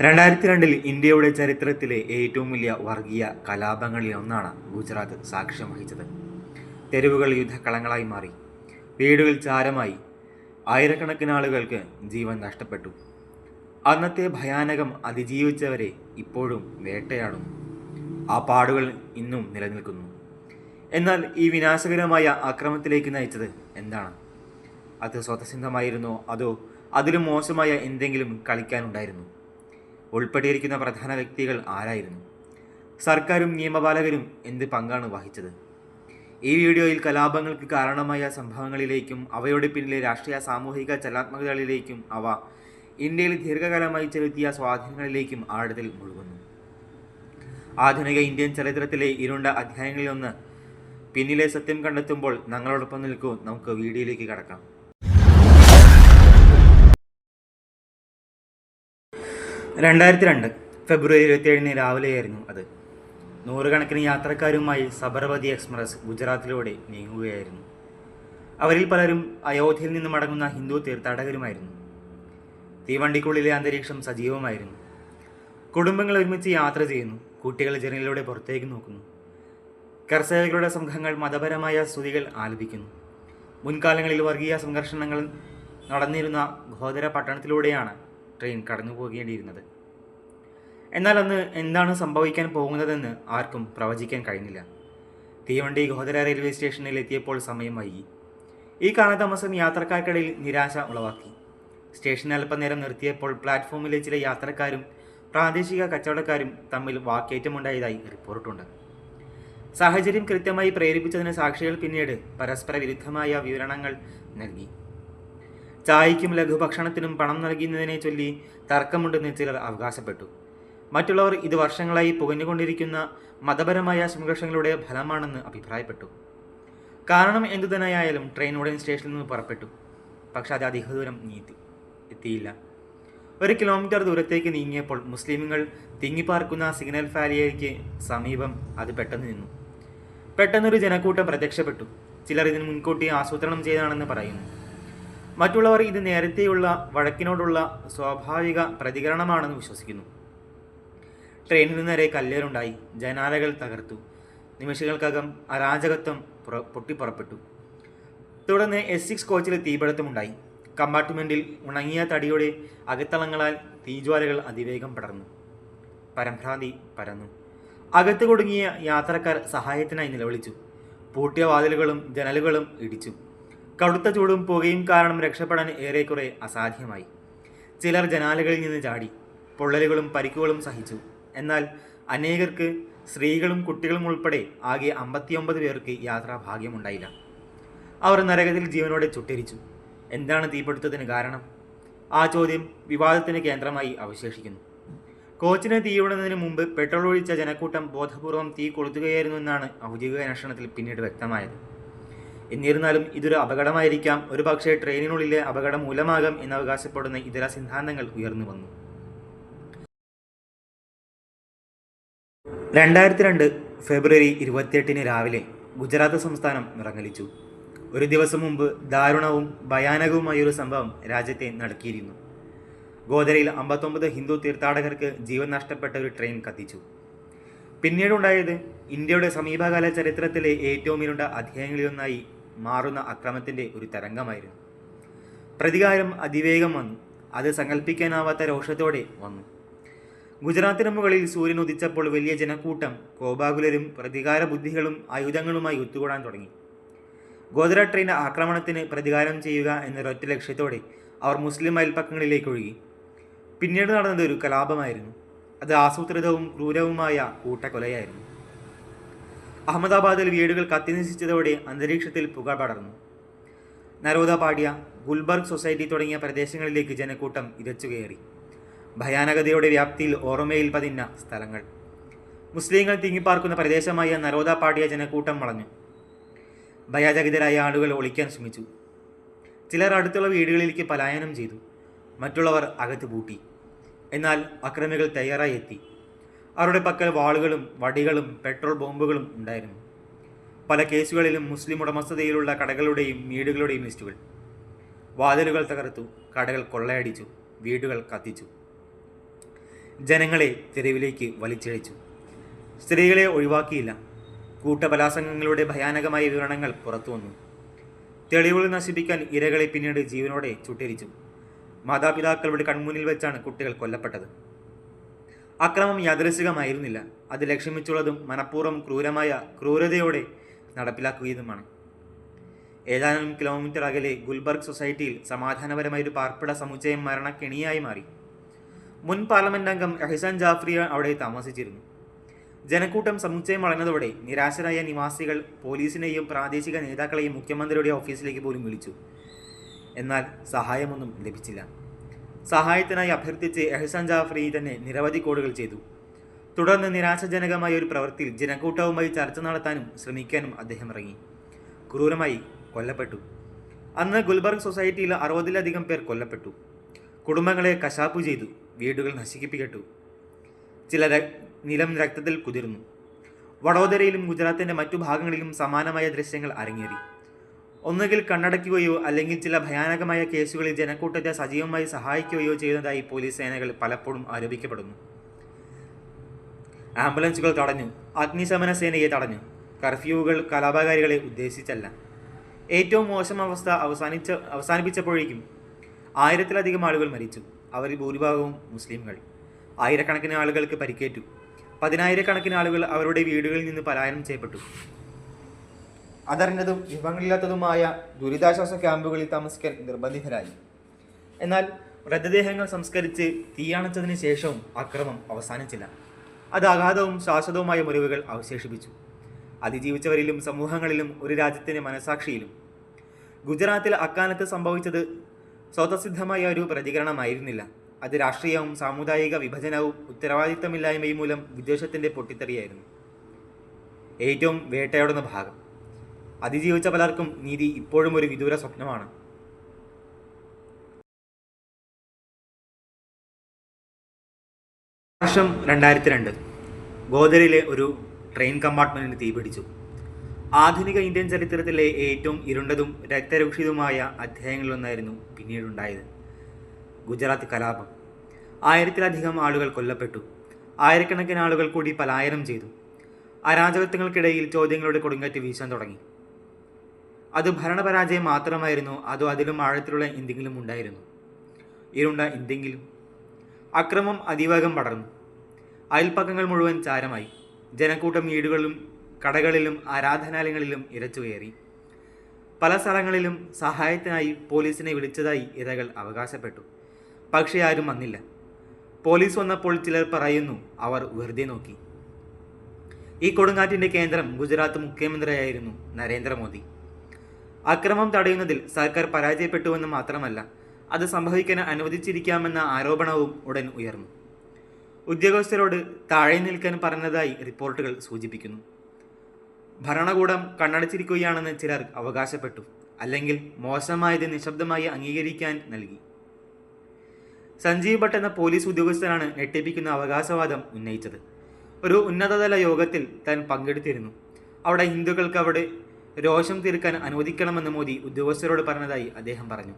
2002 ഇന്ത്യയുടെ ചരിത്രത്തിലെ ഏറ്റവും വലിയ വർഗീയ കലാപങ്ങളിൽ ഒന്നാണ് ഗുജറാത്ത് സാക്ഷ്യം വഹിച്ചത്. തെരുവുകൾ യുദ്ധക്കളങ്ങളായി മാറി, വീടുകൾ ചാരമായി, ആയിരക്കണക്കിന് ആളുകൾക്ക് ജീവൻ നഷ്ടപ്പെട്ടു. അന്നത്തെ ഭയാനകം അതിജീവിച്ചവരെ ഇപ്പോഴും വേട്ടയാടുന്നു. ആ പാടുകൾ ഇന്നും നിലനിൽക്കുന്നു. എന്നാൽ ഈ വിനാശകരമായ ആക്രമണത്തിലേക്ക് നയിച്ചത് എന്താണ്? അത് സ്വതസിദ്ധമായിരുന്നോ, അതോ അതിലും മോശമായ എന്തെങ്കിലും കളിക്കാനുണ്ടായിരുന്നു? ഉൾപ്പെട്ടിരിക്കുന്ന പ്രധാന വ്യക്തികൾ ആരായിരുന്നു? സർക്കാരും നിയമപാലകരും എന്ത് പങ്കാണ് വഹിച്ചത്? ഈ വീഡിയോയിൽ കലാപങ്ങൾക്ക് കാരണമായ സംഭവങ്ങളിലേക്കും അവയുടെ പിന്നിലെ രാഷ്ട്രീയ സാമൂഹിക ചലനാത്മകതകളിലേക്കും അവ ഇന്ത്യയിൽ ദീർഘകാലമായി ചെലുത്തിയ സ്വാധീനങ്ങളിലേക്കും ആഴത്തിൽ മുഴുകുന്നു. ആധുനിക ഇന്ത്യൻ ചരിത്രത്തിലെ ഇരുണ്ട അധ്യായങ്ങളിലൊന്ന് പിന്നിലെ സത്യം കണ്ടെത്തുമ്പോൾ ഞങ്ങളോടൊപ്പം നിൽക്കൂ. നമുക്ക് വീഡിയോയിലേക്ക് കടക്കാം. ഫെബ്രുവരി 27 രാവിലെയായിരുന്നു അത്. നൂറുകണക്കിന് യാത്രക്കാരുമായി സബർമതി എക്സ്പ്രസ് ഗുജറാത്തിലൂടെ നീങ്ങുകയായിരുന്നു. അവരിൽ പലരും അയോധ്യയിൽ നിന്ന് മടങ്ങുന്ന ഹിന്ദു തീർത്ഥാടകരുമായിരുന്നു. തീവണ്ടിക്കുള്ളിലെ അന്തരീക്ഷം സജീവമായിരുന്നു. കുടുംബങ്ങൾ ഒരുമിച്ച് യാത്ര ചെയ്യുന്നു. കുട്ടികൾ ജനലിലൂടെ പുറത്തേക്ക് നോക്കുന്നു. കർഷകരുടെ സംഘങ്ങൾ മതപരമായ സ്തുതികൾ ആലപിക്കുന്നു. മുൻകാലങ്ങളിൽ വർഗീയ സംഘർഷങ്ങൾ നടന്നിരുന്ന ഗോധര പട്ടണത്തിലൂടെയാണ് ട്രെയിൻ കടന്നു പോകേണ്ടിയിരുന്നത്. എന്നാൽ അന്ന് എന്താണ് സംഭവിക്കാൻ പോകുന്നതെന്ന് ആർക്കും പ്രവചിക്കാൻ കഴിഞ്ഞില്ല. തീവണ്ടി ഗോധര റെയിൽവേ സ്റ്റേഷനിൽ എത്തിയപ്പോൾ സമയം വൈകി. ഈ കാലതാമസം യാത്രക്കാർക്കിടയിൽ നിരാശ ഉളവാക്കി. സ്റ്റേഷനിൽ അല്പനേരം നിർത്തിയപ്പോൾ പ്ലാറ്റ്ഫോമിലെ ചില യാത്രക്കാരും പ്രാദേശിക കച്ചവടക്കാരും തമ്മിൽ വാക്കേറ്റമുണ്ടായതായി റിപ്പോർട്ടുണ്ട്. സാഹചര്യം കൃത്യമായി പ്രേരിപ്പിച്ചതിന് സാക്ഷികൾ പിന്നീട് പരസ്പര വിരുദ്ധമായ വിവരണങ്ങൾ നൽകി. ചായയ്ക്കും ലഘുഭക്ഷണത്തിനും പണം നൽകുന്നതിനെ ചൊല്ലി തർക്കമുണ്ടെന്ന് ചിലർ അവകാശപ്പെട്ടു. മറ്റുള്ളവർ ഇത് വർഷങ്ങളായി പുകഞ്ഞുകൊണ്ടിരിക്കുന്ന മതപരമായ സംഘർഷങ്ങളുടെ ഫലമാണെന്ന് അഭിപ്രായപ്പെട്ടു. കാരണം എന്തുതന്നെയായാലും ട്രെയിൻ ഉടൻ സ്റ്റേഷനിൽ നിന്ന് പുറപ്പെട്ടു. പക്ഷെ അത് അധിക ദൂരം എത്തിയില്ല. 1 കിലോമീറ്റർ ദൂരത്തേക്ക് നീങ്ങിയപ്പോൾ മുസ്ലിമുകൾ തിങ്ങിപ്പാർക്കുന്ന സിഗ്നൽ ഫാലിയയ്ക്ക് സമീപം അത് പെട്ടെന്ന് നിന്നു. പെട്ടെന്നൊരു ജനക്കൂട്ടം പ്രത്യക്ഷപ്പെട്ടു. ചിലർ ഇതിന് മുൻകൂട്ടി ആസൂത്രണം ചെയ്തതാണെന്ന് പറയുന്നു. മറ്റുള്ളവർ ഇത് നേരത്തെയുള്ള വഴക്കിനോടുള്ള സ്വാഭാവിക പ്രതികരണമാണെന്ന് വിശ്വസിക്കുന്നു. ട്രെയിനിന് നേരെ കല്ലേറുണ്ടായി. ജനാലകൾ തകർത്തു. നിമിഷങ്ങൾക്കകം അരാജകത്വം പൊട്ടിപ്പുറപ്പെട്ടു. തുടർന്ന് S6 കോച്ചിൽ തീപിടുത്തമുണ്ടായി. കമ്പാർട്ട്മെന്റിൽ ഉണങ്ങിയ തടിയുടെ അകത്തളങ്ങളാൽ തീജ്വാലകൾ അതിവേഗം പരഭ്രാന്തി പരന്നു. അകത്ത് കുടുങ്ങിയ യാത്രക്കാർ സഹായത്തിനായി നിലവിളിച്ചു. പൂട്ടിയ വാതിലുകളും ജനലുകളും ഇടിച്ചു. കടുത്ത ചൂടും പുകയും കാരണം രക്ഷപ്പെടാൻ ഏറെക്കുറെ അസാധ്യമായി. ചിലർ ജനാലകളിൽ നിന്ന് ചാടി. പൊള്ളലുകളും പരിക്കുകളും സഹിച്ചു. എന്നാൽ അനേകർക്ക്, സ്ത്രീകളും കുട്ടികളും ഉൾപ്പെടെ ആകെ 59 പേർക്ക് യാത്രാഭാഗ്യമുണ്ടായില്ല. അവർ നരകത്തിൽ ജീവനോടെ ചുട്ടരിച്ചു. എന്താണ് തീപിടുത്തത്തിന് കാരണം? ആ ചോദ്യം വിവാദത്തിന് കേന്ദ്രമായി അവശേഷിക്കുന്നു. കോച്ചിന് തീയിടുന്നതിന് മുമ്പ് പെട്രോൾ ഒഴിച്ച ജനക്കൂട്ടം ബോധപൂർവം തീ കൊളുത്തുകയായിരുന്നു എന്നാണ് ഔദ്യോഗിക അന്വേഷണത്തിൽ പിന്നീട് വ്യക്തമായത്. എന്നിരുന്നാലും ഇതൊരു അപകടമായിരിക്കാം, ഒരുപക്ഷെ ട്രെയിനിനുള്ളിലെ അപകടം മൂലമാകാം എന്നവകാശപ്പെടുന്ന ഇതര സിദ്ധാന്തങ്ങൾ ഉയർന്നു വന്നു. 2002 ഫെബ്രുവരി 28 രാവിലെ ഗുജറാത്ത് സംസ്ഥാനം വിറങ്ങലിച്ചു. ഒരു ദിവസം മുമ്പ് ദാരുണവും ഭയാനകവുമായൊരു സംഭവം രാജ്യത്തെ നടുക്കിയിരുന്നു. ഗോധരയിൽ 59 ഹിന്ദു തീർത്ഥാടകർക്ക് ജീവൻ നഷ്ടപ്പെട്ട ഒരു ട്രെയിൻ കത്തിച്ചു. പിന്നീടുണ്ടായത് ഇന്ത്യയുടെ സമീപകാല ചരിത്രത്തിലെ ഏറ്റവും ഇരുണ്ട അധ്യായങ്ങളിലൊന്നായി മാറുന്ന അക്രമത്തിൻ്റെ ഒരു തരംഗമായിരുന്നു. പ്രതികാരം അതിവേഗം വന്നു. അത് സങ്കല്പിക്കാനാവാത്ത രോഷത്തോടെ വന്നു. ഗുജറാത്തിന് മുകളിൽ സൂര്യൻ ഉദിച്ചപ്പോൾ വലിയ ജനക്കൂട്ടം കോപാകുലരും പ്രതികാര ബുദ്ധികളും ആയുധങ്ങളുമായി ഒത്തുകൂടാൻ തുടങ്ങി. ഗോധര ട്രെയിൻ ആക്രമണത്തിന് പ്രതികാരം ചെയ്യുക എന്നൊരൊറ്റ ലക്ഷ്യത്തോടെ അവർ മുസ്ലിം അയൽപ്പക്കങ്ങളിലേക്ക് ഒഴുകി. പിന്നീട് നടന്നത് ഒരു കലാപമായിരുന്നു. അത് ആസൂത്രിതവും ക്രൂരവുമായ കൂട്ടക്കൊലയായിരുന്നു. അഹമ്മദാബാദിൽ വീടുകൾ കത്തിനശിച്ചതോടെ അന്തരീക്ഷത്തിൽ പുക പടർന്നു. നരോദ പാടിയ, ഗുൽബർഗ് സൊസൈറ്റി തുടങ്ങിയ പ്രദേശങ്ങളിലേക്ക് ജനക്കൂട്ടം ഇരച്ചുകയറി. ഭയാനകതയുടെ വ്യാപ്തിയിൽ ഓർമ്മയിൽ പതിഞ്ഞ സ്ഥലങ്ങൾ. മുസ്ലിങ്ങൾ തിങ്ങിപ്പാർക്കുന്ന പ്രദേശമായ നരോദ പാടിയ ജനക്കൂട്ടം വളഞ്ഞു. ഭയചകിതരായ ആളുകൾ ഒളിക്കാൻ ശ്രമിച്ചു. ചിലർ അടുത്തുള്ള വീടുകളിലേക്ക് പലായനം ചെയ്തു. മറ്റുള്ളവർ അകത്ത് പൂട്ടി. എന്നാൽ അക്രമികൾ തയ്യാറായി എത്തി. അവരുടെ പക്കൽ വാളുകളും വടികളും പെട്രോൾ ബോംബുകളും ഉണ്ടായിരുന്നു. പല കേസുകളിലും മുസ്ലിം ഉടമസ്ഥതയിലുള്ള കടകളുടെയും വീടുകളുടെയും ലിസ്റ്റുകൾ. വാതിലുകൾ തകർത്തു, കടകൾ കൊള്ളയടിച്ചു, വീടുകൾ കത്തിച്ചു. ജനങ്ങളെ തെരുവിലേക്ക് വലിച്ചിഴച്ചു. സ്ത്രീകളെ ഒഴിവാക്കിയില്ല. കൂട്ടബലാത്സംഗങ്ങളുടെ ഭയാനകമായ വിവരണങ്ങൾ പുറത്തു വന്നു. തെളിവുകൾ നശിപ്പിക്കാൻ ഇരകളെ പിന്നീട് ജീവനോടെ ചുട്ടരിച്ചു. മാതാപിതാക്കളുടെ കൺമുന്നിൽ വെച്ചാണ് കുട്ടികൾ കൊല്ലപ്പെട്ടത്. അക്രമം യാദൃശ്ചികമായിരുന്നില്ല. അത് ലക്ഷ്യം വെച്ചുള്ളതും മനഃപൂർവ്വം ക്രൂരതയോടെ നടപ്പിലാക്കുകയുമാണ്. ഏതാനും കിലോമീറ്റർ അകലെ ഗുൽബർഗ് സൊസൈറ്റിയിൽ സമാധാനപരമായൊരു പാർപ്പിട സമുച്ചയം മരണക്കെണിയായി മാറി. മുൻ പാർലമെന്റ് അംഗം എഹ്സാൻ ജാഫ്രി അവിടെ താമസിച്ചിരുന്നു. ജനക്കൂട്ടം സമുച്ചയം വളർന്നതോടെ നിരാശരായ നിവാസികൾ പോലീസിനെയും പ്രാദേശിക നേതാക്കളെയും മുഖ്യമന്ത്രിയുടെ ഓഫീസിലേക്ക് പോലും വിളിച്ചു. എന്നാൽ സഹായമൊന്നും ലഭിച്ചില്ല. സഹായത്തിനായി അഭ്യർത്ഥിച്ച് എഹ്സാൻ ജാഫ്രി തന്നെ നിരവധി കോളുകൾ ചെയ്തു. തുടർന്ന് നിരാശാജനകമായ ഒരു പ്രവൃത്തിയിൽ ജനക്കൂട്ടവുമായി ചർച്ച നടത്താനും ശ്രമിക്കാനും അദ്ദേഹം ഇറങ്ങി. ക്രൂരമായി കൊല്ലപ്പെട്ടു. അന്ന് ഗുൽബർഗ് സൊസൈറ്റിയിൽ 60-ലധികം പേർ കൊല്ലപ്പെട്ടു. കുടുംബങ്ങളെ കശാപ്പു ചെയ്തു. വീടുകൾ നശിപ്പിക്കപ്പെട്ടു. ചില നിലം രക്തത്തിൽ കുതിർന്നു. വഡോദരയിലും ഗുജറാത്തിൻ്റെ മറ്റു ഭാഗങ്ങളിലും സമാനമായ ദൃശ്യങ്ങൾ അരങ്ങേറി. ഒന്നുകിൽ കണ്ണടയ്ക്കുകയോ അല്ലെങ്കിൽ ചില ഭയാനകമായ കേസുകളിൽ ജനക്കൂട്ടത്തെ സജീവമായി സഹായിക്കുകയോ ചെയ്യുന്നതായി പോലീസ് സേനകൾ പലപ്പോഴും ആരോപിക്കപ്പെടുന്നു. ആംബുലൻസുകൾ തടഞ്ഞു. അഗ്നിശമന സേനയെ തടഞ്ഞു. കർഫ്യൂകൾ കലാപകാരികളെ ഉദ്ദേശിച്ചല്ല. ഏറ്റവും മോശം അവസ്ഥ അവസാനിപ്പിച്ചപ്പോഴേക്കും 1000-ലധികം ആളുകൾ മരിച്ചു. അവരിൽ ഭൂരിഭാഗവും മുസ്ലിംകൾ. ആയിരക്കണക്കിന് ആളുകൾക്ക് പരിക്കേറ്റു. 10,000-കണക്കിന് ആളുകൾ അവരുടെ വീടുകളിൽ നിന്ന് പലായനം ചെയ്യപ്പെട്ടു. അതറിഞ്ഞതും വിഭവങ്ങളില്ലാത്തതുമായ ദുരിതാശ്വാസ ക്യാമ്പുകളിൽ താമസിക്കാൻ നിർബന്ധിതരായി. എന്നാൽ മൃതദേഹങ്ങൾ സംസ്കരിച്ച് തീയണച്ചതിന് ശേഷവും അക്രമം അവസാനിച്ചില്ല. അത് അഗാധവും ശാശ്വതവുമായ മുറിവുകൾ അവശേഷിപ്പിച്ചു. അതിജീവിച്ചവരിലും സമൂഹങ്ങളിലും ഒരു രാജ്യത്തിൻ്റെ മനസാക്ഷിയിലും. ഗുജറാത്തിൽ അക്കാലത്ത് സംഭവിച്ചത് സ്വതസിദ്ധമായ ഒരു പ്രതികരണമായിരുന്നില്ല. അത് രാഷ്ട്രീയവും സാമുദായിക വിഭജനവും ഉത്തരവാദിത്തമില്ലായ്മയും മൂലം വിദ്വേഷത്തിൻ്റെ പൊട്ടിത്തെറിയായിരുന്നു. ഏറ്റവും വേട്ടയാടുന്ന ഭാഗം. അതിജീവിച്ച പലർക്കും നീതി ഇപ്പോഴും ഒരു വിദൂര സ്വപ്നമാണ്. വർഷം 2002. ഗോദറിലെ ഒരു ട്രെയിൻ കമ്പാർട്ട്മെന്റിന് തീപിടിച്ചു. ആധുനിക ഇന്ത്യൻ ചരിത്രത്തിലെ ഏറ്റവും ഇരുണ്ടതും രക്തരൂക്ഷിതവുമായ അധ്യായങ്ങളിലൊന്നായിരുന്നു പിന്നീടുണ്ടായത്. ഗുജറാത്ത് കലാപം. 1000-ലധികം ആളുകൾ കൊല്ലപ്പെട്ടു. ആയിരക്കണക്കിന് ആളുകൾ കൂടി പലായനം ചെയ്തു. അരാജകത്വങ്ങൾക്കിടയിൽ ചോദ്യങ്ങളുടെ കൊടുങ്കാറ്റ് വീശാൻ തുടങ്ങി. അത് ഭരണപരാജയം മാത്രമായിരുന്നു, അതോ അതിലും ആഴത്തിലുള്ള എന്തെങ്കിലും ഉണ്ടായിരുന്നു? ഇരുണ്ട എന്തെങ്കിലും. അക്രമം അതിവേഗം പടർന്നു. അയൽപ്പക്കങ്ങൾ മുഴുവൻ ചാരമായി. ജനക്കൂട്ടം വീടുകളിലും കടകളിലും ആരാധനാലയങ്ങളിലും ഇരച്ചുകയറി. പല സ്ഥലങ്ങളിലും സഹായത്തിനായി പോലീസിനെ വിളിച്ചതായി ഇരകൾ അവകാശപ്പെട്ടു. പക്ഷേ ആരും വന്നില്ല. പോലീസ് വന്നപ്പോൾ ചിലർ പറയുന്നു അവർ വെറുതെ നോക്കി. ഈ കൊടുങ്കാറ്റിൻ്റെ കേന്ദ്രം ഗുജറാത്ത് മുഖ്യമന്ത്രിയായിരുന്നു നരേന്ദ്രമോദി. അക്രമം തടയുന്നതിൽ സർക്കാർ പരാജയപ്പെട്ടുവെന്ന് മാത്രമല്ല, അത് സംഭവിക്കാൻ അനുവദിച്ചിരിക്കാമെന്ന ആരോപണവും ഉടൻ ഉയർന്നു. ഉദ്യോഗസ്ഥരോട് താഴെ നിൽക്കാൻ പറഞ്ഞതായി റിപ്പോർട്ടുകൾ സൂചിപ്പിക്കുന്നു. ഭരണകൂടം കണ്ണടച്ചിരിക്കുകയാണെന്ന് ചിലർ അവകാശപ്പെട്ടു. അല്ലെങ്കിൽ മോശമായത് നിശബ്ദമായി അംഗീകരിക്കാൻ നൽകി. സഞ്ജീവ് ഭട്ട് എന്ന പോലീസ് ഉദ്യോഗസ്ഥനാണ് ഞെട്ടിപ്പിക്കുന്ന അവകാശവാദം ഉന്നയിച്ചത്. ഒരു ഉന്നതതല യോഗത്തിൽ താൻ പങ്കെടുത്തിരുന്നു. അവിടെ ഹിന്ദുക്കൾക്ക് അവിടെ രോഷം തീർക്കാൻ അനുവദിക്കണമെന്ന് മോദി ഉദ്യോഗസ്ഥരോട് പറഞ്ഞതായി അദ്ദേഹം പറഞ്ഞു.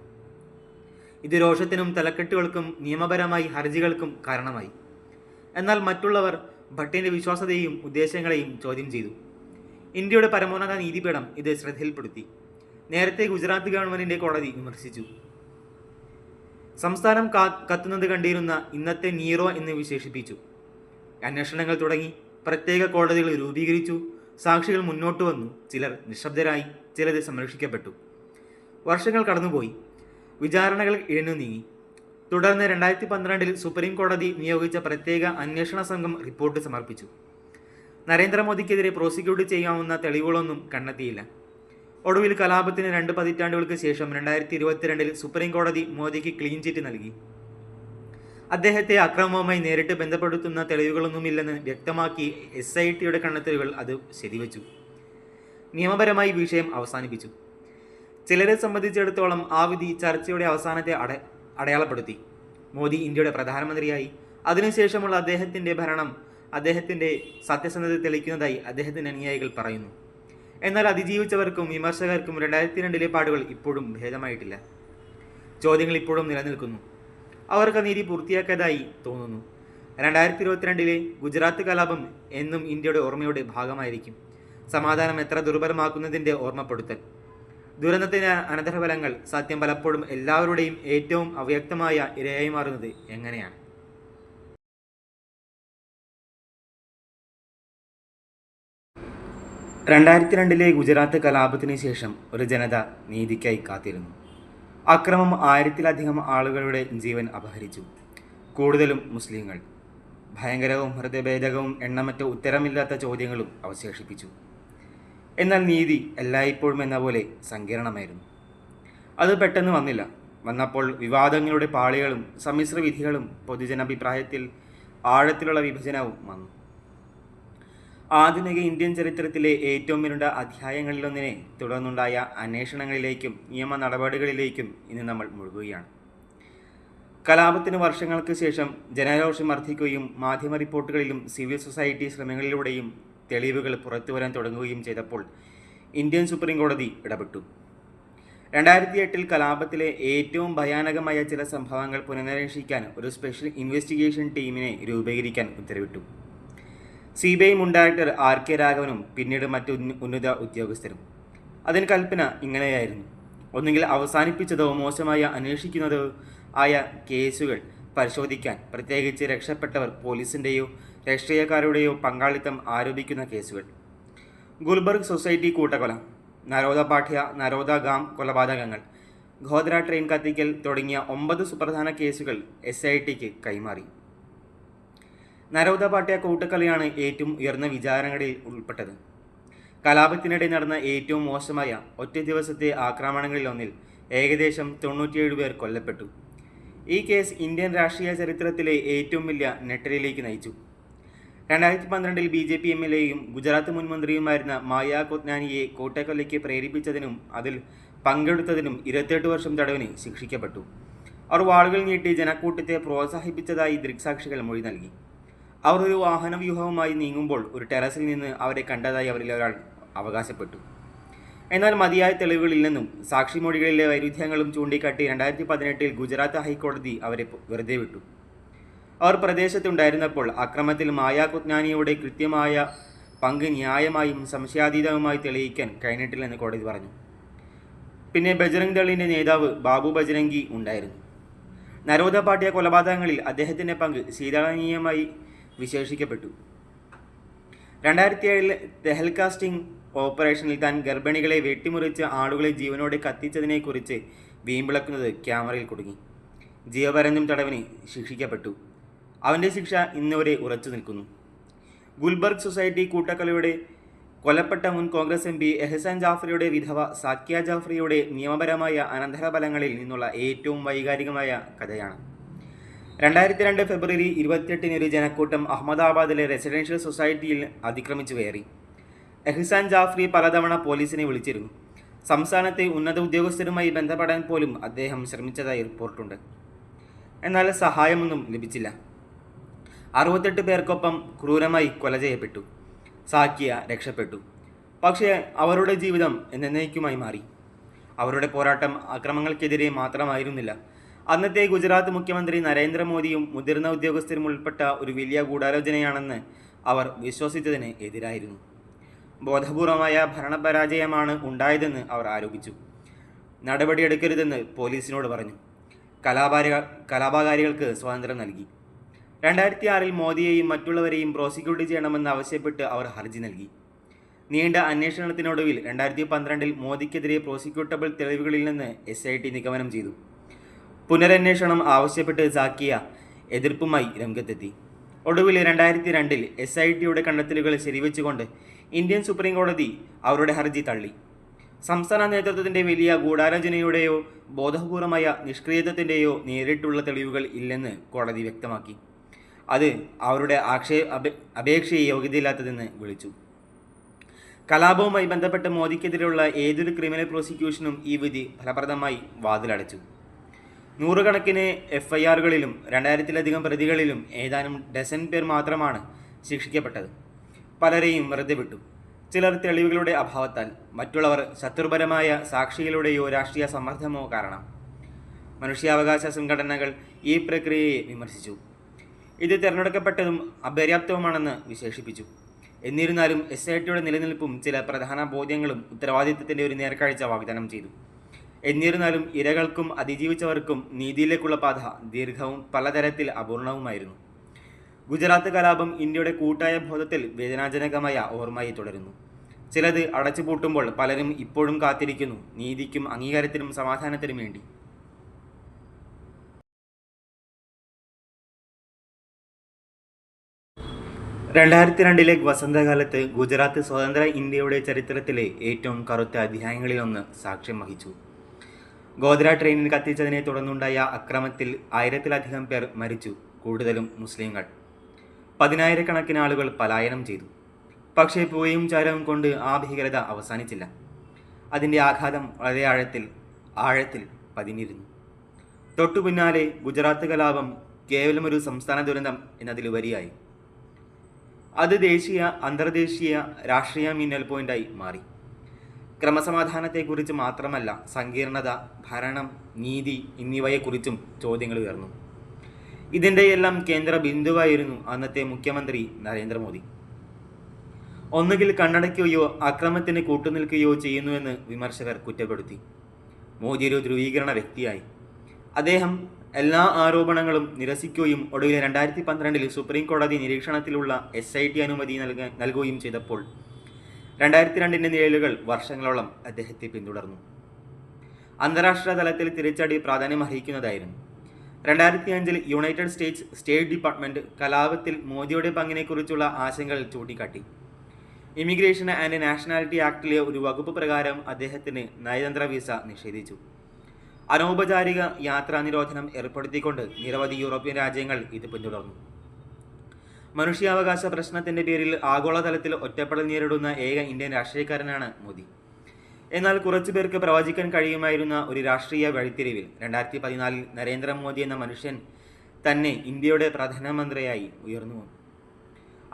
ഇത് രോഷത്തിനും തലക്കെട്ടുകൾക്കും നിയമപരമായി ഹർജികൾക്കും കാരണമായി. എന്നാൽ മറ്റുള്ളവർ ഭട്ടിൻ്റെ വിശ്വാസ്യതയെയും ഉദ്ദേശങ്ങളെയും ചോദ്യം ചെയ്തു. ഇന്ത്യയുടെ പരമോന്നത നീതിപീഠം ഇത് ശ്രദ്ധയിൽപ്പെടുത്തി. നേരത്തെ ഗുജറാത്ത് ഗവൺമെന്റിന്റെ കോടതി വിമർശിച്ചു. സംസ്ഥാനം കത്തുന്നത് കണ്ടിരുന്ന ഇന്നത്തെ നീറോ എന്ന് വിശേഷിപ്പിച്ചു. അന്വേഷണങ്ങൾ തുടങ്ങി. പ്രത്യേക കോടതികൾ രൂപീകരിച്ചു. സാക്ഷികൾ മുന്നോട്ട് വന്നു. ചിലർ നിശബ്ദരായി, ചിലത് സംരക്ഷിക്കപ്പെട്ടു. വർഷങ്ങൾ കടന്നുപോയി. വിചാരണകൾ ഇഴഞ്ഞു നീങ്ങി. തുടർന്ന് 2012 സുപ്രീം കോടതി നിയോഗിച്ച പ്രത്യേക അന്വേഷണ സംഘം റിപ്പോർട്ട് സമർപ്പിച്ചു. നരേന്ദ്രമോദിക്കെതിരെ പ്രോസിക്യൂട്ട് ചെയ്യാവുന്ന തെളിവുകളൊന്നും കണ്ടെത്തിയില്ല. ഒടുവിൽ കലാപത്തിന് 2 പതിറ്റാണ്ടുകൾക്ക് ശേഷം 2022 സുപ്രീം കോടതി മോദിക്ക് ക്ലീൻ ചിറ്റ് നൽകി. അദ്ദേഹത്തെ അക്രമവുമായി നേരിട്ട് ബന്ധപ്പെടുത്തുന്ന തെളിവുകളൊന്നുമില്ലെന്ന് വ്യക്തമാക്കി SITയുടെ കണ്ടെത്തലുകൾ അത് ശരിവച്ചു. നിയമപരമായി വിഷയം അവസാനിപ്പിച്ചു. ചിലരെ സംബന്ധിച്ചിടത്തോളം ആ വിധി ചർച്ചയുടെ അവസാനത്തെ അടയാളപ്പെടുത്തി. മോദി ഇന്ത്യയുടെ പ്രധാനമന്ത്രിയായി. അതിനുശേഷമുള്ള അദ്ദേഹത്തിൻ്റെ ഭരണം അദ്ദേഹത്തിൻ്റെ സത്യസന്ധത തെളിയിക്കുന്നതായി അദ്ദേഹത്തിൻ്റെ അനുയായികൾ പറയുന്നു. എന്നാൽ അതിജീവിച്ചവർക്കും വിമർശകർക്കും 2002 പാടുകൾ ഇപ്പോഴും ഭേദമായിട്ടില്ല. ചോദ്യങ്ങൾ ഇപ്പോഴും നിലനിൽക്കുന്നു. അവർക്ക് നീതി പൂർത്തിയാക്കിയതായി തോന്നുന്നു. 2022 ഗുജറാത്ത് കലാപം എന്നും ഇന്ത്യയുടെ ഓർമ്മയുടെ ഭാഗമായിരിക്കും. സമാധാനം എത്ര ദുർബലമാക്കുന്നതിൻ്റെ ഓർമ്മപ്പെടുത്തൽ. ദുരന്തത്തിന് അനന്തരഫലങ്ങൾ സത്യം പലപ്പോഴും എല്ലാവരുടെയും ഏറ്റവും അവ്യക്തമായ ഇരയായി മാറുന്നത് എങ്ങനെയാണ്? 2002 ഗുജറാത്ത് കലാപത്തിന് ശേഷം ഒരു ജനത നീതിക്കായി കാത്തിരുന്നു. അക്രമം 1000-ലധികം ആളുകളുടെ ജീവൻ അപഹരിച്ചു, കൂടുതലും മുസ്ലിങ്ങൾ. ഭയങ്കരവും ഹൃദയഭേദകവും എണ്ണമറ്റ ഉത്തരമില്ലാത്ത ചോദ്യങ്ങളും അവശേഷിപ്പിച്ചു. എന്നാൽ നീതി എല്ലായ്പ്പോഴും എന്ന പോലെ സങ്കീർണമായിരുന്നു. അത് പെട്ടെന്ന് വന്നില്ല. വന്നപ്പോൾ വിവാദങ്ങളുടെ പാളികളും സമ്മിശ്ര വിധികളും പൊതുജനാഭിപ്രായത്തിൽ ആഴത്തിലുള്ള വിഭജനവും വന്നു. ആധുനിക ഇന്ത്യൻ ചരിത്രത്തിലെ ഏറ്റവും ഇരുണ്ട അധ്യായങ്ങളിലൊന്നിനെ തുടർന്നുണ്ടായ അന്വേഷണങ്ങളിലേക്കും നിയമ നടപടികളിലേക്കും ഇന്ന് നമ്മൾ മുഴുകുകയാണ്. കലാപത്തിന് വർഷങ്ങൾക്ക് ശേഷം ജനരോഷം വർദ്ധിക്കുകയും മാധ്യമ റിപ്പോർട്ടുകളിലും സിവിൽ സൊസൈറ്റി ശ്രമങ്ങളിലൂടെയും തെളിവുകൾ പുറത്തുവരാൻ തുടങ്ങുകയും ചെയ്തപ്പോൾ ഇന്ത്യൻ സുപ്രീം കോടതി ഇടപെട്ടു. 2008 കലാപത്തിലെ ഏറ്റവും ഭയാനകമായ ചില സംഭവങ്ങൾ പുനരന്വേഷിക്കാൻ ഒരു സ്പെഷ്യൽ ഇൻവെസ്റ്റിഗേഷൻ ടീമിനെ രൂപീകരിക്കാൻ ഉത്തരവിട്ടു. CBI മുൻ ഡയറക്ടർ RK രാഘവനും പിന്നീട് മറ്റ് ഉന്നത ഉദ്യോഗസ്ഥരും. അതിന് കൽപ്പന ഇങ്ങനെയായിരുന്നു: ഒന്നുകിൽ അവസാനിപ്പിച്ചതോ മോശമായി അന്വേഷിക്കുന്നതോ ആയ കേസുകൾ പരിശോധിക്കാൻ, പ്രത്യേകിച്ച് രക്ഷപ്പെട്ടവർ പോലീസിൻ്റെയോ രാഷ്ട്രീയക്കാരുടെയോ പങ്കാളിത്തം ആരോപിക്കുന്ന കേസുകൾ. ഗുൽബർഗ് സൊസൈറ്റി കൂട്ടക്കൊല, നരോദ പാഠ്യ നരോദ ഗാം കൊലപാതകങ്ങൾ, ഗോദ്ര ട്രെയിൻ കത്തിക്കൽ തുടങ്ങിയ 9 സുപ്രധാന കേസുകൾ SITക്ക് കൈമാറി. നരോദ പാഠ്യ കൂട്ടക്കൊലയാണ് ഏറ്റവും ഉയർന്ന വിചാരണകളിൽ ഉൾപ്പെട്ടത്. കലാപത്തിനിടെ നടന്ന ഏറ്റവും മോശമായ ഒറ്റ ദിവസത്തെ ആക്രമണങ്ങളിലൊന്നിൽ ഏകദേശം 97 പേർ കൊല്ലപ്പെട്ടു. ഈ കേസ് ഇന്ത്യൻ രാഷ്ട്രീയ ചരിത്രത്തിലെ ഏറ്റവും വലിയ ഞെട്ടലിലേക്ക് നയിച്ചു. 2012 BJP MLAയും ഗുജറാത്ത് മുൻ മന്ത്രിയുമായിരുന്ന മായ കൊത്നാനിയെ കൂട്ടക്കൊലയ്ക്ക് പ്രേരിപ്പിച്ചതിനും അതിൽ പങ്കെടുത്തതിനും 28 വർഷം തടവിന് ശിക്ഷിക്കപ്പെട്ടു. അവർ വാളുകൾ നീട്ടി ജനക്കൂട്ടത്തെ പ്രോത്സാഹിപ്പിച്ചതായി ദൃക്സാക്ഷികൾ മൊഴി നൽകി. അവർ ഒരു വാഹനവ്യൂഹവുമായി നീങ്ങുമ്പോൾ ഒരു ടെറസിൽ നിന്ന് അവരെ കണ്ടതായി അവരിൽ ഒരാൾ അവകാശപ്പെട്ടു. എന്നാൽ മതിയായ തെളിവുകളില്ലെന്നും സാക്ഷിമൊഴികളിലെ വൈരുദ്ധ്യങ്ങളും ചൂണ്ടിക്കാട്ടി 2018 ഗുജറാത്ത് ഹൈക്കോടതി അവരെ വെറുതെ വിട്ടു. അവർ പ്രദേശത്തുണ്ടായിരുന്നപ്പോൾ അക്രമത്തിൽ മായ കൊത്നാനിയുടെ കൃത്യമായ പങ്ക് ന്യായമായും സംശയാതീതവുമായി തെളിയിക്കാൻ കഴിഞ്ഞിട്ടില്ലെന്ന് കോടതി പറഞ്ഞു. പിന്നെ ബജ്രംഗ് ദളിൻ്റെ നേതാവ് ബാബു ബജ്രംഗി ഉണ്ടായിരുന്നു. നരോദ പാഠ്യ കൊലപാതകങ്ങളിൽ അദ്ദേഹത്തിൻ്റെ പങ്ക് ശീതളനീയമായി വിശേഷിക്കപ്പെട്ടു. 2007 തെഹൽകാസ്റ്റിംഗ് ഓപ്പറേഷനിൽ താൻ ഗർഭിണികളെ വെട്ടിമുറിച്ച് ആളുകളെ ജീവനോടെ കത്തിച്ചതിനെക്കുറിച്ച് വീമ്പിളക്കുന്നത് ക്യാമറയിൽ കുടുങ്ങി. ജീവപര്യന്തം തടവിന് ശിക്ഷിക്കപ്പെട്ടു. അവൻ്റെ ശിക്ഷ ഇന്നുവരെ ഉറച്ചു നിൽക്കുന്നു. ഗുൽബർഗ് സൊസൈറ്റി കൂട്ടക്കൊലയുടെ കൊല്ലപ്പെട്ട മുൻ കോൺഗ്രസ് MP എഹ്സാൻ ജാഫറിയുടെ വിധവ സാക്കിയ ജാഫറിയുടെ നിയമപരമായ അനന്തരഫലങ്ങളിൽ നിന്നുള്ള ഏറ്റവും വൈകാരികമായ കഥയാണ്. 2002 ഫെബ്രുവരി 28 ഒരു ജനക്കൂട്ടം അഹമ്മദാബാദിലെ റെസിഡൻഷ്യൽ സൊസൈറ്റിയിൽ അതിക്രമിച്ചു കയറി. എഹ്സാൻ ജാഫ്രി പലതവണ പോലീസിനെ വിളിച്ചിരുന്നു. സംസ്ഥാനത്തെ ഉന്നത ഉദ്യോഗസ്ഥരുമായി ബന്ധപ്പെടാൻ പോലും അദ്ദേഹം ശ്രമിച്ചതായി റിപ്പോർട്ടുണ്ട്. എന്നാൽ സഹായമൊന്നും ലഭിച്ചില്ല. 68 പേർക്കൊപ്പം ക്രൂരമായി കൊല ചെയ്യപ്പെട്ടു. സാക്കിയ രക്ഷപ്പെട്ടു. പക്ഷേ അവരുടെ ജീവിതം എന്നേക്കുമായി മാറി. അവരുടെ പോരാട്ടം അക്രമങ്ങൾക്കെതിരെ മാത്രമായിരുന്നില്ല. അന്നത്തെ ഗുജറാത്ത് മുഖ്യമന്ത്രി നരേന്ദ്രമോദിയും മുതിർന്ന ഉദ്യോഗസ്ഥരും ഉൾപ്പെട്ട ഒരു വലിയ ഗൂഢാലോചനയാണെന്ന് അവർ വിശ്വസിച്ചതിന് എതിരായിരുന്നു. ബോധപൂർവമായ ഭരണപരാജയമാണ് ഉണ്ടായതെന്ന് അവർ ആരോപിച്ചു. നടപടിയെടുക്കരുതെന്ന് പോലീസിനോട് പറഞ്ഞു. കലാപകാരികൾക്ക് സ്വാതന്ത്ര്യം നൽകി. 2006 മോദിയെയും മറ്റുള്ളവരെയും പ്രോസിക്യൂട്ട് ചെയ്യണമെന്ന് ആവശ്യപ്പെട്ട് അവർ ഹർജി നൽകി. നീണ്ട അന്വേഷണത്തിനൊടുവിൽ 2012 മോദിക്കെതിരെ പ്രോസിക്യൂട്ടബിൾ തെളിവുകളിൽ നിന്ന് SIT നിഗമനം ചെയ്തു. പുനരന്വേഷണം ആവശ്യപ്പെട്ട് സാക്കിയ എതിർപ്പുമായി രംഗത്തെത്തി. ഒടുവിൽ 2002 SITയുടെ കണ്ടെത്തലുകൾ ശരിവെച്ചുകൊണ്ട് ഇന്ത്യൻ സുപ്രീം കോടതി അവരുടെ ഹർജി തള്ളി. സംസ്ഥാന നേതൃത്വത്തിൻ്റെ വലിയ ഗൂഢാലോചനയുടെയോ ബോധപൂർവമായ നിഷ്ക്രിയത്വത്തിൻ്റെയോ നേരിട്ടുള്ള തെളിവുകൾ ഇല്ലെന്ന് കോടതി വ്യക്തമാക്കി. അത് അവരുടെ അപേക്ഷയെ യോഗ്യതയില്ലാത്തതെന്ന് വിളിച്ചു. കലാപവുമായി ബന്ധപ്പെട്ട് മോദിക്കെതിരെയുള്ള ഏതൊരു ക്രിമിനൽ പ്രോസിക്യൂഷനും ഈ വിധി ഫലപ്രദമായി വാതിലടച്ചു. നൂറുകണക്കിന് FIRകളിലും 2000-ലധികം പ്രതികളിലും ഏതാനും ഡസൻ പേർ മാത്രമാണ് ശിക്ഷിക്കപ്പെട്ടത്. പലരെയും വെറുതെ വിട്ടു. ചിലർ തെളിവുകളുടെ അഭാവത്താൽ, മറ്റുള്ളവർ ശത്രുപരമായ സാക്ഷികളുടെയോ രാഷ്ട്രീയ സമ്മർദ്ദമോ കാരണം. മനുഷ്യാവകാശ സംഘടനകൾ ഈ പ്രക്രിയയെ വിമർശിച്ചു. ഇത് തിരഞ്ഞെടുക്കപ്പെട്ടതും അപര്യാപ്തവുമാണെന്ന് വിശേഷിപ്പിച്ചു. എന്നിരുന്നാലും SITയുടെ നിലനിൽപ്പും ചില പ്രധാന ബോധ്യങ്ങളും ഉത്തരവാദിത്തത്തിൻ്റെ ഒരു നേർക്കാഴ്ച വാഗ്ദാനം ചെയ്തു. എന്നിരുന്നാലും ഇരകൾക്കും അതിജീവിച്ചവർക്കും നീതിയിലേക്കുള്ള പാത ദീർഘവും പലതരത്തിൽ അപൂർണവുമായിരുന്നു. ഗുജറാത്ത് കലാപം ഇന്ത്യയുടെ കൂട്ടായ ബോധത്തിൽ വേദനാജനകമായ ഓർമ്മയായി തുടരുന്നു. ചിലത് അടച്ചുപൂട്ടുമ്പോൾ പലരും ഇപ്പോഴും കാത്തിരിക്കുന്നു നീതിക്കും അംഗീകാരത്തിനും സമാധാനത്തിനും വേണ്ടി. 2002 വസന്തകാലത്ത് ഗുജറാത്ത് സ്വതന്ത്ര ഇന്ത്യയുടെ ചരിത്രത്തിലെ ഏറ്റവും കറുത്ത അധ്യായങ്ങളിലൊന്ന് സാക്ഷ്യം വഹിച്ചു. ഗോദ്ര ട്രെയിനിൽ കത്തിച്ചതിനെ തുടർന്നുണ്ടായ അക്രമത്തിൽ 1000-ലധികം പേർ മരിച്ചു, കൂടുതലും മുസ്ലിങ്ങൾ. 10,000-കണക്കിന് ആളുകൾ പലായനം ചെയ്തു. പക്ഷേ പുകയും ചാരവും കൊണ്ട് ആ ഭീകരത അവസാനിച്ചില്ല. അതിൻ്റെ ആഘാതം വളരെ ആഴത്തിൽ പതിഞ്ഞിരുന്നു. തൊട്ടു പിന്നാലെ ഗുജറാത്ത് കലാപം കേവലം ഒരു സംസ്ഥാന ദുരന്തം എന്നതിലുപരിയായി അത് ദേശീയ അന്തർദേശീയ രാഷ്ട്രീയ മിന്നൽ പോയിന്റായി മാറി. ക്രമസമാധാനത്തെക്കുറിച്ച് മാത്രമല്ല, സങ്കീർണത, ഭരണം, നീതി എന്നിവയെക്കുറിച്ചും ചോദ്യങ്ങൾ ഉയർന്നു. ഇതിൻ്റെയെല്ലാം കേന്ദ്ര ബിന്ദുവായിരുന്നു അന്നത്തെ മുഖ്യമന്ത്രി നരേന്ദ്രമോദി. ഒന്നുകിൽ കണ്ണടയ്ക്കുകയോ അക്രമത്തിന് കൂട്ടുനിൽക്കുകയോ ചെയ്യുന്നുവെന്ന് വിമർശകർ കുറ്റപ്പെടുത്തി. മോദി ഒരു ധ്രുവീകരണ വ്യക്തിയായി. അദ്ദേഹം എല്ലാ ആരോപണങ്ങളും നിരസിക്കുകയും ഒടുവിൽ 2012 സുപ്രീം കോടതി നിരീക്ഷണത്തിലുള്ള SIT അനുമതി നൽകുകയും ചെയ്തപ്പോൾ 2002 നിഴലുകൾ വർഷങ്ങളോളം അദ്ദേഹത്തെ പിന്തുടർന്നു. അന്താരാഷ്ട്ര തലത്തിൽ തിരിച്ചടി പ്രാധാന്യമർഹിക്കുന്നതായിരുന്നു. 2005 യുണൈറ്റഡ് സ്റ്റേറ്റ്സ് സ്റ്റേറ്റ് ഡിപ്പാർട്ട്മെൻറ്റ് കലാപത്തിൽ മോദിയുടെ പങ്കിനെക്കുറിച്ചുള്ള ആശങ്കകൾ ചൂണ്ടിക്കാട്ടി. ഇമിഗ്രേഷൻ ആൻഡ് നാഷണാലിറ്റി ആക്ടിലെ ഒരു വകുപ്പ് പ്രകാരം അദ്ദേഹത്തിന് നയതന്ത്ര വിസ നിഷേധിച്ചു. അനൗപചാരിക യാത്രാ നിരോധനം ഏർപ്പെടുത്തിക്കൊണ്ട് നിരവധി യൂറോപ്യൻ രാജ്യങ്ങൾ ഇത് പിന്തുടർന്നു. മനുഷ്യാവകാശ പ്രശ്നത്തിൻ്റെ പേരിൽ ആഗോളതലത്തിൽ ഒറ്റപ്പെടൽ നേരിടുന്ന ഏക ഇന്ത്യൻ രാഷ്ട്രീയക്കാരനാണ് മോദി. എന്നാൽ കുറച്ചു പേർക്ക് പ്രവചിക്കാൻ കഴിയുമായിരുന്ന ഒരു രാഷ്ട്രീയ വഴിത്തിരിവിൽ 2014 നരേന്ദ്രമോദി എന്ന മനുഷ്യൻ തന്നെ ഇന്ത്യയുടെ പ്രധാനമന്ത്രിയായി ഉയർന്നു.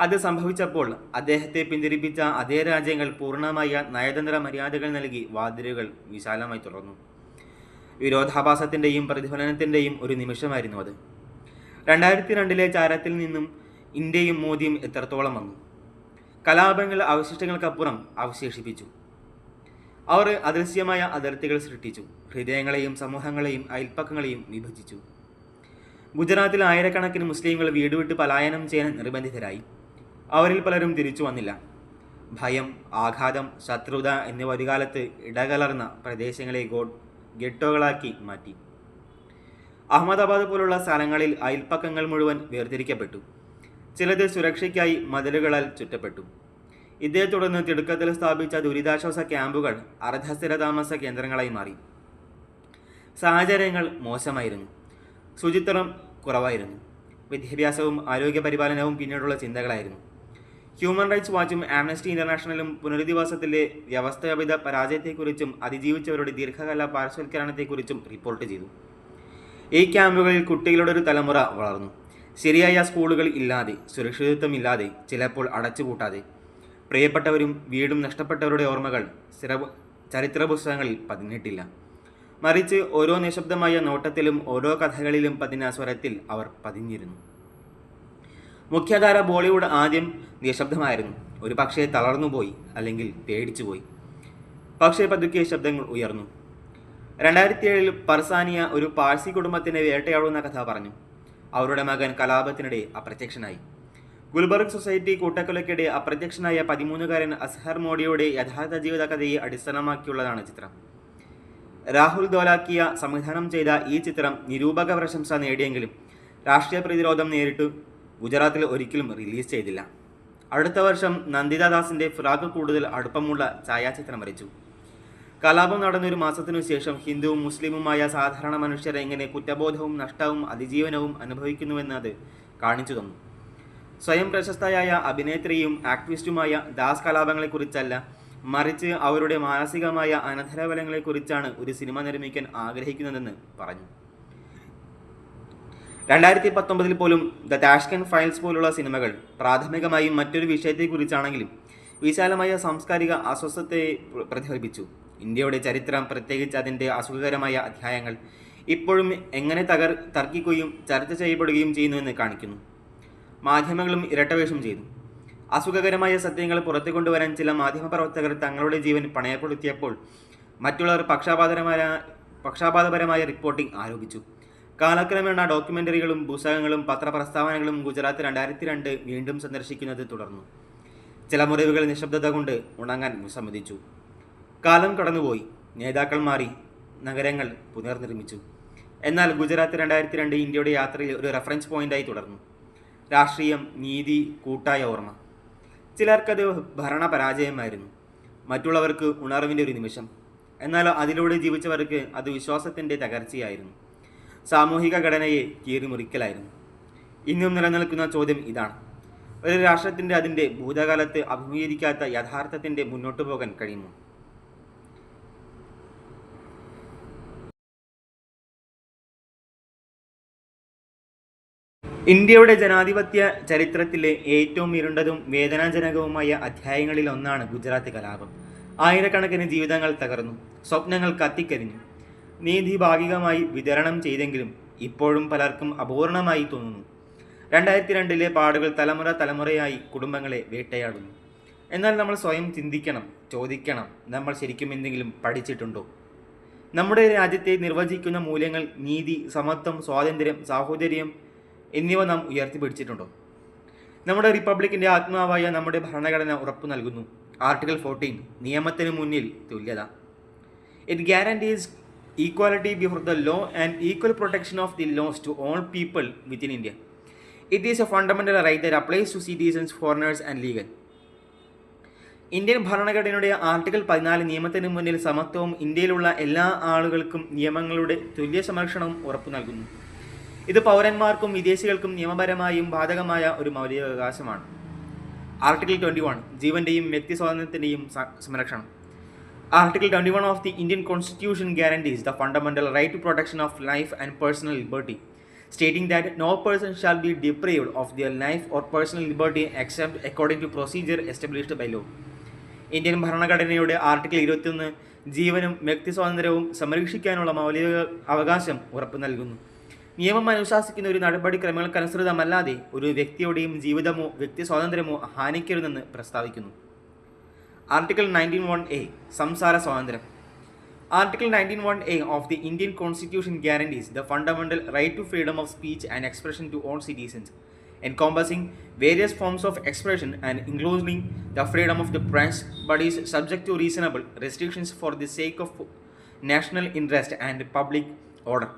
അത് സംഭവിച്ചപ്പോൾ അദ്ദേഹത്തെ പിന്തിരിപ്പിച്ച അതേ രാജ്യങ്ങൾ പൂർണ്ണമായ നയതന്ത്ര മര്യാദകൾ നൽകി വാതിലുകൾ വിശാലമായി തുറന്നു. വിരോധാഭാസത്തിൻ്റെയും പ്രതിഫലനത്തിൻ്റെയും ഒരു നിമിഷമായിരുന്നു അത്. 2002 ചാരത്തിൽ നിന്നും ഇന്ത്യയും മോദിയും എത്രത്തോളം വന്നു. കലാപങ്ങൾ അവശിഷ്ടങ്ങൾക്കപ്പുറം അവശേഷിപ്പിച്ചു. അവർ അദൃശ്യമായ അതിർത്തികൾ സൃഷ്ടിച്ചു. ഹൃദയങ്ങളെയും സമൂഹങ്ങളെയും അയൽപ്പക്കങ്ങളെയും വിഭജിച്ചു. ഗുജറാത്തിൽ 1000-കണക്കിന് മുസ്ലിങ്ങൾ വീട് വിട്ട് പലായനം ചെയ്യാൻ നിർബന്ധിതരായി. അവരിൽ പലരും തിരിച്ചു വന്നില്ല. ഭയം, ആഘാതം, ശത്രുത എന്നിവ ഒരു കാലത്ത് ഇടകലർന്ന പ്രദേശങ്ങളെ ഗെട്ടോകളാക്കി മാറ്റി. അഹമ്മദാബാദ് പോലുള്ള സ്ഥലങ്ങളിൽ അയൽപ്പക്കങ്ങൾ മുഴുവൻ വേർതിരിക്കപ്പെട്ടു. ചിലത് സുരക്ഷയ്ക്കായി മതിലുകളാൽ ചുറ്റപ്പെട്ടു. ഇതേ തുടർന്ന് തിടുക്കത്തിൽ സ്ഥാപിച്ച ദുരിതാശ്വാസ ക്യാമ്പുകൾ അർദ്ധസ്ഥിരതാമസ കേന്ദ്രങ്ങളായി മാറി. സാഹചര്യങ്ങൾ മോശമായിരുന്നു. ശുചിത്വം കുറവായിരുന്നു. വിദ്യാഭ്യാസവും ആരോഗ്യപരിപാലനവും പിന്നീടുള്ള ചിന്തകളായിരുന്നു. ഹ്യൂമൻ റൈറ്റ്സ് വാച്ചും ആംനസ്റ്റി ഇന്റർനാഷണലും പുനരധിവാസത്തിലെ വ്യവസ്ഥാപിത പരാജയത്തെക്കുറിച്ചും അതിജീവിച്ചവരുടെ ദീർഘകാല പാർശ്വവൽക്കരണത്തെക്കുറിച്ചും റിപ്പോർട്ട് ചെയ്തു. ഈ ക്യാമ്പുകളിൽ കുട്ടികളുടെ ഒരു തലമുറ വളർന്നു. ശരിയായ സ്കൂളുകൾ ഇല്ലാതെ, സുരക്ഷിതത്വമില്ലാതെ, ചിലപ്പോൾ അടച്ചുപൂട്ടാതെ. പ്രിയപ്പെട്ടവരും വീടും നഷ്ടപ്പെട്ടവരുടെ ഓർമ്മകൾ ചരിത്ര പുസ്തകങ്ങളിൽ പതിഞ്ഞിട്ടില്ല. മറിച്ച് ഓരോ നിശബ്ദമായ നോട്ടത്തിലും ഓരോ കഥകളിലും പതിഞ്ഞ സ്വരത്തിൽ അവർ പതിഞ്ഞിരുന്നു. മുഖ്യധാര ബോളിവുഡ് ആദ്യം നിശബ്ദമായിരുന്നു. ഒരു പക്ഷേ തളർന്നുപോയി, അല്ലെങ്കിൽ പേടിച്ചുപോയി. പക്ഷേ പതുക്കെ ശബ്ദങ്ങൾ ഉയർന്നു. 2007 പർസാനിയ ഒരു പാഴ്സി കുടുംബത്തിനെ വേട്ടയാടുന്ന കഥ പറഞ്ഞു. അവരുടെ മകൻ കലാപത്തിനിടെ അപ്രത്യക്ഷനായി. ഗുൽബർഗ് സൊസൈറ്റി കൂട്ടക്കൊലയ്ക്കിടെ അപ്രത്യക്ഷനായ 13-കാരൻ അസ്ഹർ മോഡിയുടെ യഥാർത്ഥ ജീവിത കഥയെ അടിസ്ഥാനമാക്കിയുള്ളതാണ് ചിത്രം. രാഹുൽ ധോലാക്കിയ സംവിധാനം ചെയ്ത ഈ ചിത്രം നിരൂപക പ്രശംസ നേടിയെങ്കിലും രാഷ്ട്രീയ പ്രതിരോധം നേരിട്ട് ഗുജറാത്തിൽ ഒരിക്കലും റിലീസ് ചെയ്തില്ല. അടുത്ത വർഷം നന്ദിത ദാസിൻ്റെ ഫിറാഖ് കൂടുതൽ അടുപ്പമുള്ള ഛായാചിത്രം വരച്ചു. കലാപം നടന്നൊരു മാസത്തിനു ശേഷം ഹിന്ദുവും മുസ്ലിമുമായ സാധാരണ മനുഷ്യർ എങ്ങനെ കുറ്റബോധവും നഷ്ടവും അതിജീവനവും അനുഭവിക്കുന്നുവെന്ന് അത് കാണിച്ചു തന്നു. സ്വയം പ്രശസ്തയായ അഭിനേത്രിയും ആക്ടിവിസ്റ്റുമായ ദാസ് കലാപങ്ങളെക്കുറിച്ചല്ല, മറിച്ച് അവരുടെ മാനസികമായ അനന്തരഫലങ്ങളെക്കുറിച്ചാണ് ഒരു സിനിമ നിർമ്മിക്കാൻ ആഗ്രഹിക്കുന്നതെന്ന് പറഞ്ഞു. 2019 പോലും ദ താഷ്കന്റ് ഫയൽസ് പോലുള്ള സിനിമകൾ പ്രാഥമികമായും മറ്റൊരു വിഷയത്തെക്കുറിച്ചാണെങ്കിലും വിശാലമായ സാംസ്കാരിക അസ്വസ്ഥതയെ പ്രതിഫലിപ്പിച്ചു. ഇന്ത്യയുടെ ചരിത്രം, പ്രത്യേകിച്ച് അതിൻ്റെ അസുഖകരമായ അധ്യായങ്ങൾ, ഇപ്പോഴും എങ്ങനെ തർക്കിക്കുകയും ചർച്ച ചെയ്യപ്പെടുകയും ചെയ്യുന്നുവെന്ന് കാണിക്കുന്നു. മാധ്യമങ്ങളും ഇരട്ടവേഷം ചെയ്തു. അസുഖകരമായ സത്യങ്ങൾ പുറത്തു കൊണ്ടുവരാൻ ചില മാധ്യമപ്രവർത്തകർ തങ്ങളുടെ ജീവൻ പണയപ്പെടുത്തിയപ്പോൾ മറ്റുള്ളവർ പക്ഷാപാതപരമായ റിപ്പോർട്ടിംഗ് ആരോപിച്ചു. കാലക്രമേണ ഡോക്യുമെൻ്ററികളും പുസ്തകങ്ങളും പത്രപ്രസ്താവനകളും ഗുജറാത്ത് 2002 വീണ്ടും സന്ദർശിക്കുന്നത് തുടർന്നു. ചില മുറിവുകൾ നിശബ്ദത കൊണ്ട് ഉണങ്ങാൻ വിസമ്മതിച്ചു. കാലം കടന്നുപോയി, നേതാക്കൾ മാറി, നഗരങ്ങൾ പുനർനിർമ്മിച്ചു. എന്നാൽ ഗുജറാത്ത് 2002 ഇന്ത്യയുടെ യാത്രയിൽ ഒരു റെഫറൻസ് പോയിന്റായി തുടർന്നു. രാഷ്ട്രീയം, നീതി, കൂട്ടായ ഓർമ്മ. ചിലർക്കത് ഭരണപരാജയമായിരുന്നു, മറ്റുള്ളവർക്ക് ഉണർവിൻ്റെ ഒരു നിമിഷം. എന്നാൽ അതിലൂടെ ജീവിച്ചവർക്ക് അത് വിശ്വാസത്തിൻ്റെ തകർച്ചയായിരുന്നു, സാമൂഹിക ഘടനയെ കീറിമുറിക്കലായിരുന്നു. ഇന്നും നിലനിൽക്കുന്ന ചോദ്യം ഇതാണ്: ഒരു രാഷ്ട്രത്തിൻ്റെ അതിൻ്റെ ഭൂതകാലത്ത് അഭിമുഖീകരിക്കാത്ത യാഥാർത്ഥ്യത്തിൻ്റെ മുന്നോട്ടു പോകാൻ കഴിയുമോ? ഇന്ത്യയുടെ ജനാധിപത്യ ചരിത്രത്തിലെ ഏറ്റവും ഇരുണ്ടതും വേദനാജനകവുമായ അധ്യായങ്ങളിലൊന്നാണ് ഗുജറാത്ത് കലാപം. ആയിരക്കണക്കിന് ജീവിതങ്ങൾ തകർന്നു, സ്വപ്നങ്ങൾ കത്തിക്കരിഞ്ഞു. നീതി ഭാഗികമായി വിതരണം ചെയ്തെങ്കിലും ഇപ്പോഴും പലർക്കും അപൂർണമായി തോന്നുന്നു. 2002 പാടുകൾ തലമുറയായി കുടുംബങ്ങളെ വേട്ടയാടുന്നു. എന്നാൽ നമ്മൾ സ്വയം ചിന്തിക്കണം, ചോദിക്കണം: നമ്മൾ ശരിക്കും എന്തെങ്കിലും പഠിച്ചിട്ടുണ്ടോ? നമ്മുടെ രാജ്യത്തെ നിർവചിക്കുന്ന മൂല്യങ്ങൾ, നീതി, സമത്വം, സ്വാതന്ത്ര്യം, സാഹോദര്യം എന്നിവ നാം ഉയർത്തിപ്പിടിച്ചിട്ടുണ്ടോ? നമ്മുടെ റിപ്പബ്ലിക്കിൻ്റെ ആത്മാവായ നമ്മുടെ ഭരണഘടന ഉറപ്പു നൽകുന്നു. ആർട്ടിക്കിൾ 14 നിയമത്തിന് മുന്നിൽ തുല്യത. It guarantees equality before the law and equal protection of the laws to all people within India. It is a fundamental right that applies to citizens, foreigners and legal. Indian ഭരണഘടനയുടെ article 14 നിയമത്തിന് മുന്നിൽ സമത്വവും ഇന്ത്യയിലുള്ള എല്ലാ ആളുകൾക്കും നിയമങ്ങളുടെ തുല്യ സംരക്ഷണവും ഉറപ്പു നൽകുന്നു. ഇത് പൗരന്മാർക്കും വിദേശികൾക്കും നിയമപരമായും ബാധകമായ ഒരു മൗലികാവകാശമാണ്. ആർട്ടിക്കിൾ 21 ജീവന്റെയും വ്യക്തി സ്വാതന്ത്ര്യത്തിൻ്റെയും സംരക്ഷണം. Article 21 of the Indian Constitution guarantees the fundamental right to protection of life and personal liberty, stating that no person shall be deprived of their life or personal liberty except according to procedure established by law. Indian ഭരണഘടനയുടെ article 21 ജീവനും വ്യക്തി സ്വാതന്ത്ര്യവും സംരക്ഷിക്കാനുള്ള മൗലിക അവകാശം ഉറപ്പു നൽകുന്നു. നിയമം അനുശാസിക്കുന്ന ഒരു നടപടിക്രമങ്ങൾക്കനുസൃതമല്ലാതെ ഒരു വ്യക്തിയുടെയും ജീവിതമോ വ്യക്തി സ്വാതന്ത്ര്യമോ ഹാനിക്കരുതെന്ന് പ്രസ്താവിക്കുന്നു. Article 19(1)(a) സംസാര സ്വാതന്ത്ര്യം. Article 19(1)(a) of the Indian Constitution guarantees the fundamental right to freedom of speech and expression to all citizens, encompassing various forms of expression and including the freedom of the press, but is subject to reasonable restrictions for the sake of national interest and public order.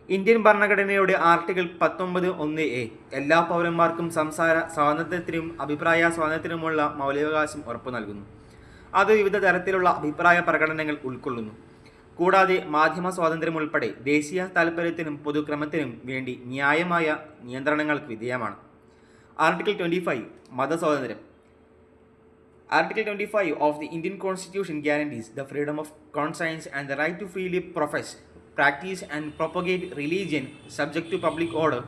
Indian ഭരണഘടനയുടെ article 19(1)(a) എല്ലാ പൗരന്മാർക്കും സംസാര സ്വാതന്ത്ര്യത്തിനും അഭിപ്രായ സ്വാതന്ത്ര്യത്തിനുമുള്ള മൗലികാവകാശം ഉറപ്പു നൽകുന്നു. അത് വിവിധ തരത്തിലുള്ള അഭിപ്രായ പ്രകടനങ്ങൾ ഉൾക്കൊള്ളുന്നു. കൂടാതെ മാധ്യമ സ്വാതന്ത്ര്യം ഉൾപ്പെടെ ദേശീയ താൽപ്പര്യത്തിനും പൊതുക്രമത്തിനും വേണ്ടി ന്യായമായ നിയന്ത്രണങ്ങൾക്ക് വിധേയമാണ്. Article 25 മതസ്വാതന്ത്ര്യം. Article 25 of the Indian Constitution guarantees the freedom of conscience and the right to freely profess, practice and propagate religion subject to public order,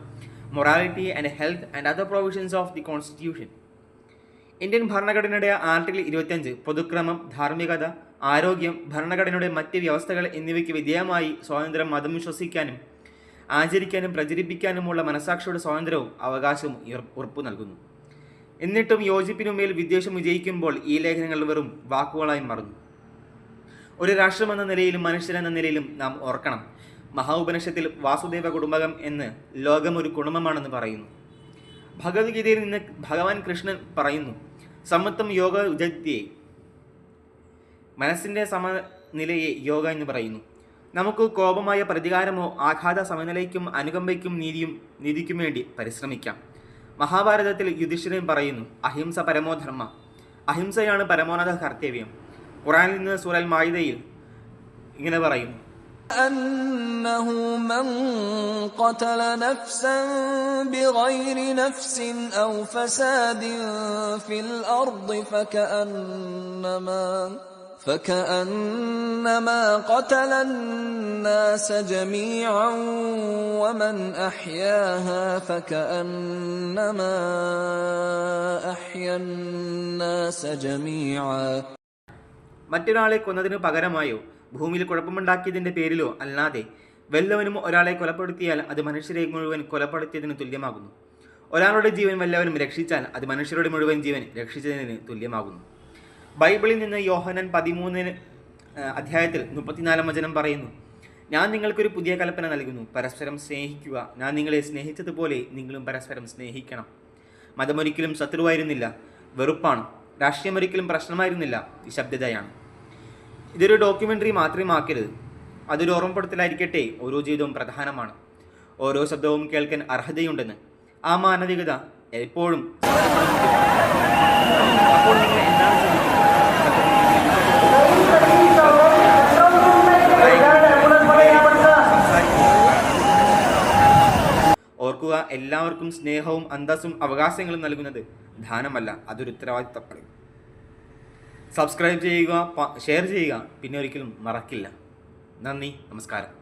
morality and health and other provisions of the Constitution. Indian ഭരണഘടനയുടെ article 25 പൊതുക്രമം, ധാർമ്മികത, ആരോഗ്യം, ഭരണഘടനയുടെ മറ്റ് വ്യവസ്ഥകൾ എന്നിവയ്ക്ക് വിധേയമായി സ്വാതന്ത്ര്യം മതം വിശ്വസിക്കാനും ആചരിക്കാനും പ്രചരിപ്പിക്കാനുമുള്ള മനസാക്ഷിയുടെ സ്വാതന്ത്ര്യവും അവകാശവും ഉറപ്പു നൽകുന്നു. എന്നിട്ടും യോജിപ്പിനുമേൽ വിദ്വേഷം വിജയിക്കുമ്പോൾ ഈ ലേഖനങ്ങൾ വെറും വാക്കുകളായി മാറുന്നു. ഒരു രാഷ്ട്രമെന്ന നിലയിലും മനുഷ്യരെന്ന നിലയിലും നാം ഓർക്കണം, മഹാഉപനിഷത്തിൽ വാസുദേവ കുടുംബകം എന്ന് ലോകം ഒരു കുടുംബമാണെന്ന് പറയുന്നു. ഭഗവത്ഗീതയിൽ നിന്ന് ഭഗവാൻ കൃഷ്ണൻ പറയുന്നു, സമത്വം യോഗ ഉജത്യേ, മനസ്സിൻ്റെ സമനിലയെ യോഗ എന്ന് പറയുന്നു. നമുക്ക് കോപമായ പ്രതികാരമോ ആഘാത സമനിലയ്ക്കും അനുകമ്പയ്ക്കും നീതിക്കും വേണ്ടി പരിശ്രമിക്കാം. മഹാഭാരതത്തിൽ യുധിഷ്ഠിരൻ പറയുന്നു, അഹിംസ പരമോധർമ്മ, അഹിംസയാണ് പരമോന്നത കർത്തവ്യം. ഖുർആനിൽ നിന്ന് സൂറൽ മാഇദയിൽ ഇങ്ങനെ പറയുന്നു, أنه من قتل نفسا بغير نفس أو فساد في الأرض فكأنما قتل الناس جميعا ومن أحياها فكأنما أحيا الناس جميعا. മറ്റൊരാളെ കൊന്നതിനു പകരമായോ ഭൂമിയിൽ കുഴപ്പമുണ്ടാക്കിയതിൻ്റെ പേരിലോ അല്ലാതെ വല്ലവനും ഒരാളെ കൊലപ്പെടുത്തിയാൽ അത് മനുഷ്യരെ മുഴുവൻ കൊലപ്പെടുത്തിയതിന് തുല്യമാകുന്നു. ഒരാളുടെ ജീവൻ വല്ലവരും രക്ഷിച്ചാൽ അത് മനുഷ്യരുടെ മുഴുവൻ ജീവൻ രക്ഷിച്ചതിന് തുല്യമാകുന്നു. ബൈബിളിൽ നിന്ന് യോഹന്നാൻ 13 അധ്യായത്തിൽ 34 വചനം പറയുന്നു, ഞാൻ നിങ്ങൾക്കൊരു പുതിയ കൽപ്പന നൽകുന്നു, പരസ്പരം സ്നേഹിക്കുക. ഞാൻ നിങ്ങളെ സ്നേഹിച്ചതുപോലെ നിങ്ങളും പരസ്പരം സ്നേഹിക്കണം. മതമൊരിക്കലും ശത്രുവായിരുന്നില്ല, വെറുപ്പാണ്. രാഷ്ട്രീയമൊരിക്കലും പ്രശ്നമായിരുന്നില്ല, നിശബ്ദതയാണ്. ഇതൊരു ഡോക്യുമെൻ്ററി മാത്രമാക്കരുത്, അതൊരു ഓർമ്മപ്പെടുത്തലായിരിക്കട്ടെ. ഓരോ ജീവിതവും പ്രധാനമാണ്, ഓരോ ശബ്ദവും കേൾക്കാൻ അർഹതയുണ്ടെന്ന്. ആ മാനവികത എപ്പോഴും അപ്പോൾ നിങ്ങൾ എന്താണ് ഓർക്കുക, എല്ലാവർക്കും സ്നേഹവും അന്തസ്സും അവകാശങ്ങളും നൽകുന്നത് ദാനമല്ല, അതൊരു ഉത്തരവാദിത്തമാണ്. സബ്സ്ക്രൈബ് ചെയ്യുക, ഷെയർ ചെയ്യുക, പിന്നെ ഒരിക്കലും മറക്കില്ല. നന്ദി, നമസ്കാരം.